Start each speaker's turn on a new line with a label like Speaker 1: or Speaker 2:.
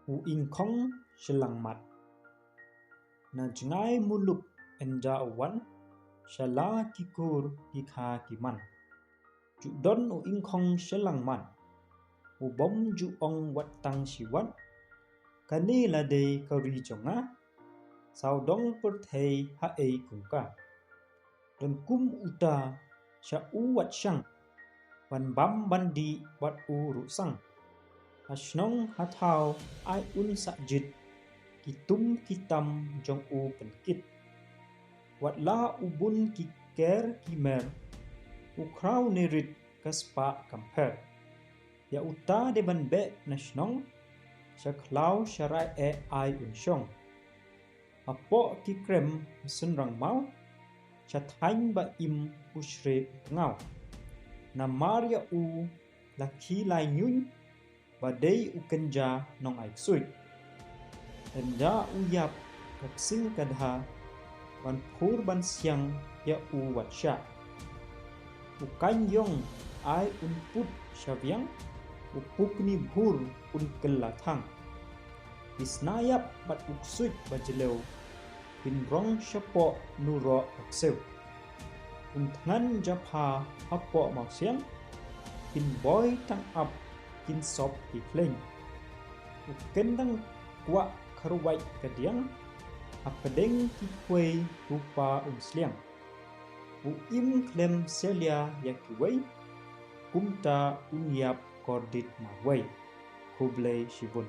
Speaker 1: Ingkhong Shyllangmat na jngai muluk Ynda awan shala kikur kikha kiman ju don Ingkhong Shyllangmat bom ju ong wat tang shiwat Kane lade kari jonga Sawdong pyrthei haei kungka dan kum uta sha wat shang ban bam bandi wat rusang shnong thaw ai sajit kitum kitam jong pynkit wat la ubun ki kher kimer khraw nerit spah pher ya uta de ban be na shnong khlaw rai-eh ai shong apo ki krem sunrang mau thain ba im ushre ngau na maria u la khi-lai-nuid ba dei ukenja nong ai suit Ynda uyap kaksing kadha ban phur ban siang ya wat sha kaiñ-iong ai put syavyang pukni-bhur tang isnayap bat uksuit bajelew bin rong syapo nuro akseu tngan japha hapo mausiang bin boy tang up kin sop ifleng kendang kwa kharwai kadiang apedeng kipwe rupa sliang im klem selia yakiwei kumta unyap kordit mawai Khublei shibun